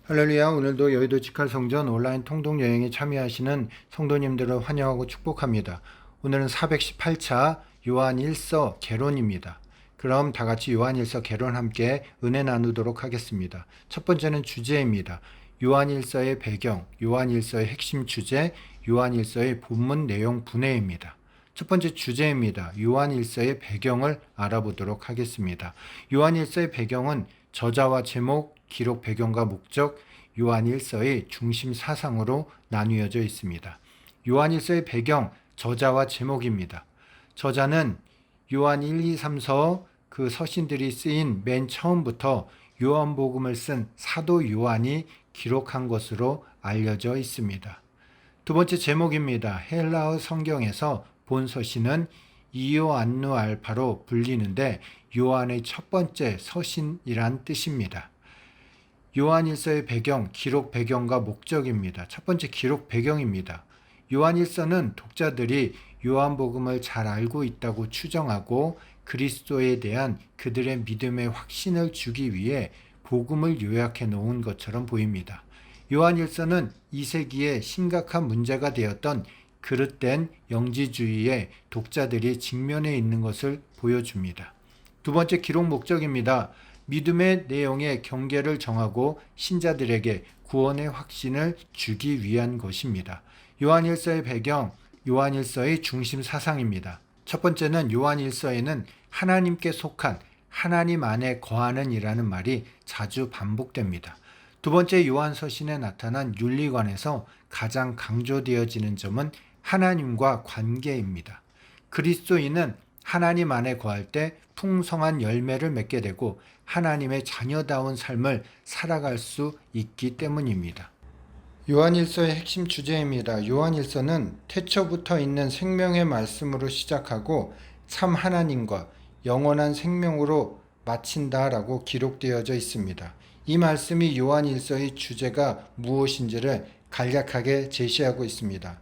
할렐루야. 오늘도 여의도 직할성전 온라인 통독여행에 참여하시는 성도님들을 환영하고 축복합니다. 오늘은 418차 요한 1서 개론입니다. 그럼 다 같이 요한 1서 개론 함께 은혜 나누도록 하겠습니다. 첫 번째는 주제입니다. 요한 1서의 배경, 요한 1서의 핵심 주제, 요한 1서의 본문 내용 분해입니다. 첫 번째 주제입니다. 요한 1서의 배경을 알아보도록 하겠습니다. 요한 1서의 배경은 저자와 제목, 기록 배경과 목적, 요한 1서의 중심 사상으로 나뉘어져 있습니다. 요한 1서의 배경, 저자와 제목입니다. 저자는 요한 1, 2, 3서 그 서신들이 쓰인 맨 처음부터 요한복음을 쓴 사도 요한이 기록한 것으로 알려져 있습니다. 두 번째 제목입니다. 헬라어 성경에서 본 서신은 이오안누 알파로 불리는데 요한의 첫 번째 서신이란 뜻입니다. 요한 1서의 배경, 기록 배경과 목적입니다. 첫 번째 기록 배경입니다. 요한 1서는 독자들이 요한복음을 잘 알고 있다고 추정하고 그리스도에 대한 그들의 믿음의 확신을 주기 위해 복음을 요약해 놓은 것처럼 보입니다. 요한 1서는 2세기에 심각한 문제가 되었던 그릇된 영지주의에 독자들이 직면해 있는 것을 보여줍니다. 두 번째 기록 목적입니다. 믿음의 내용의 경계를 정하고 신자들에게 구원의 확신을 주기 위한 것입니다. 요한 1서의 배경, 요한 1서의 중심 사상입니다. 첫 번째는 요한 1서에는 하나님께 속한 하나님 안에 거하는 이라는 말이 자주 반복됩니다. 두 번째 요한 서신에 나타난 윤리관에서 가장 강조되어지는 점은 하나님과 관계입니다. 그리스도인은 하나님 안에 거할 때 풍성한 열매를 맺게 되고 하나님의 자녀다운 삶을 살아갈 수 있기 때문입니다. 요한 1서의 핵심 주제입니다. 요한 1서는 태초부터 있는 생명의 말씀으로 시작하고 참 하나님과 영원한 생명으로 마친다라고 기록되어져 있습니다. 이 말씀이 요한 1서의 주제가 무엇인지를 간략하게 제시하고 있습니다.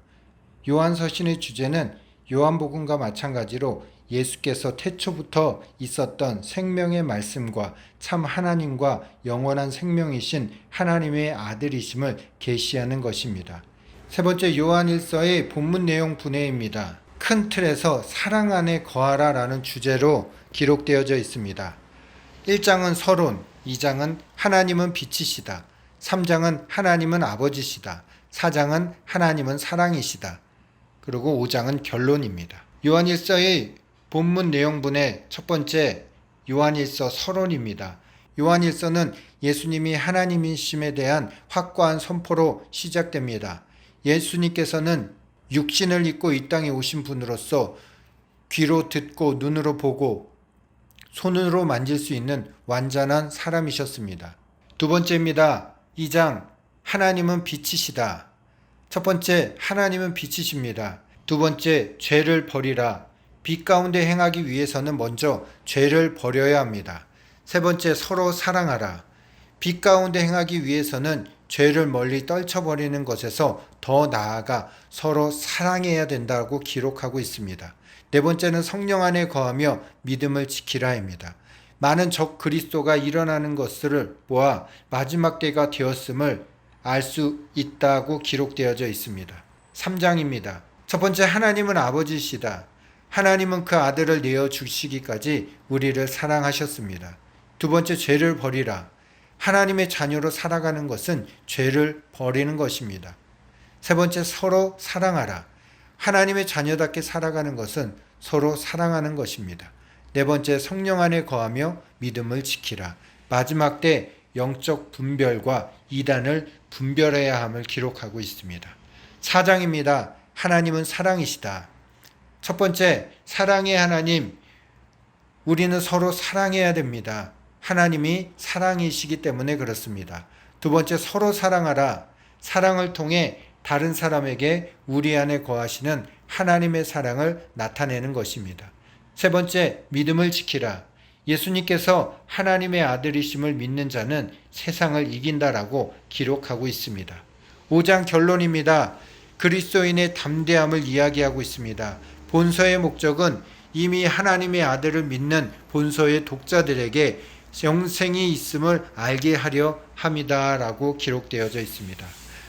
요한 서신의 주제는 요한복음과 마찬가지로 예수께서 태초부터 있었던 생명의 말씀과 참 하나님과 영원한 생명이신 하나님의 아들이심을 계시하는 것입니다. 세 번째 요한 1서의 본문 내용 분해입니다. 큰 틀에서 사랑 안에 거하라 라는 주제로 기록되어져 있습니다. 1장은 서론, 2장은 하나님은 빛이시다, 3장은 하나님은 아버지시다, 4장은 하나님은 사랑이시다, 그리고 5장은 결론입니다. 요한 1서의 본문 내용분의 첫 번째 요한 1서 서론입니다. 요한 1서는 예수님이 하나님이심에 대한 확고한 선포로 시작됩니다. 예수님께서는 육신을 입고 이 땅에 오신 분으로서 귀로 듣고 눈으로 보고 손으로 만질 수 있는 완전한 사람이셨습니다. 두 번째입니다. 2장 하나님은 빛이시다. 첫 번째 하나님은 빛이십니다. 두 번째 죄를 버리라. 빛 가운데 행하기 위해서는 먼저 죄를 버려야 합니다. 세 번째 서로 사랑하라. 빛 가운데 행하기 위해서는 죄를 멀리 떨쳐버리는 것에서 더 나아가 서로 사랑해야 된다고 기록하고 있습니다. 네 번째는 성령 안에 거하며 믿음을 지키라입니다. 많은 적 그리스도가 일어나는 것을 보아 마지막 때가 되었음을 알 수 있다고 기록되어져 있습니다. 3장입니다. 첫 번째 하나님은 아버지시다. 하나님은 그 아들을 내어주시기까지 우리를 사랑하셨습니다. 두 번째 죄를 버리라. 하나님의 자녀로 살아가는 것은 죄를 버리는 것입니다. 세 번째 서로 사랑하라. 하나님의 자녀답게 살아가는 것은 서로 사랑하는 것입니다. 네 번째 성령 안에 거하며 믿음을 지키라. 마지막 때 영적 분별과 이단을 분별해야 함을 기록하고 있습니다. 4장입니다. 하나님은 사랑이시다. 첫 번째, 사랑의 하나님, 우리는 서로 사랑해야 됩니다. 하나님이 사랑이시기 때문에 그렇습니다. 두 번째, 서로 사랑하라. 사랑을 통해 다른 사람에게 우리 안에 거하시는 하나님의 사랑을 나타내는 것입니다. 세 번째, 믿음을 지키라. 예수님께서 하나님의 아들이심을 믿는 자는 세상을 이긴다라고 기록하고 있습니다. 5장 결론입니다. 그리스도인의 담대함을 이야기하고 있습니다. 본서의 목적은 이미 하나님의 아들을 믿는 본서의 독자들에게 영생이 있음을 알게 하려 함이다라고 기록되어져 있습니다.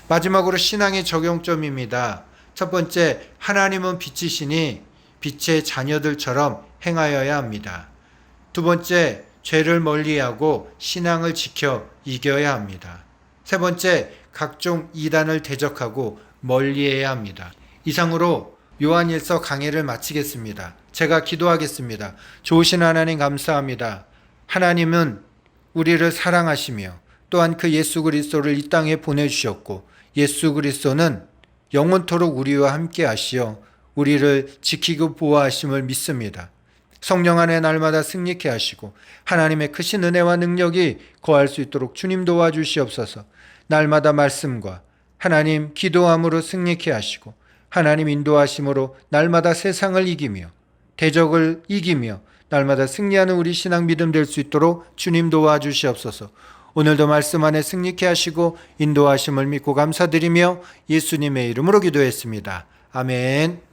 마지막으로 신앙의 적용점입니다. 첫 번째, 하나님은 빛이시니 빛의 자녀들처럼 행하여야 합니다. 두 번째, 죄를 멀리하고 신앙을 지켜 이겨야 합니다. 세 번째, 각종 이단을 대적하고 멀리해야 합니다. 이상으로 요한일서 강해를 마치겠습니다. 제가 기도하겠습니다. 좋으신 하나님 감사합니다. 하나님은 우리를 사랑하시며 또한 그 예수 그리스도를 이 땅에 보내주셨고 예수 그리스도는 영원토록 우리와 함께 하시어 우리를 지키고 보호하심을 믿습니다. 성령 안에 날마다 승리케 하시고 하나님의 크신 은혜와 능력이 거할 수 있도록 주님 도와주시옵소서. 날마다 말씀과 하나님 기도함으로 승리케 하시고 하나님 인도하심으로 날마다 세상을 이기며 대적을 이기며 날마다 승리하는 우리 신앙 믿음 될 수 있도록 주님 도와주시옵소서. 오늘도 말씀 안에 승리케 하시고 인도하심을 믿고 감사드리며 예수님의 이름으로 기도했습니다. 아멘.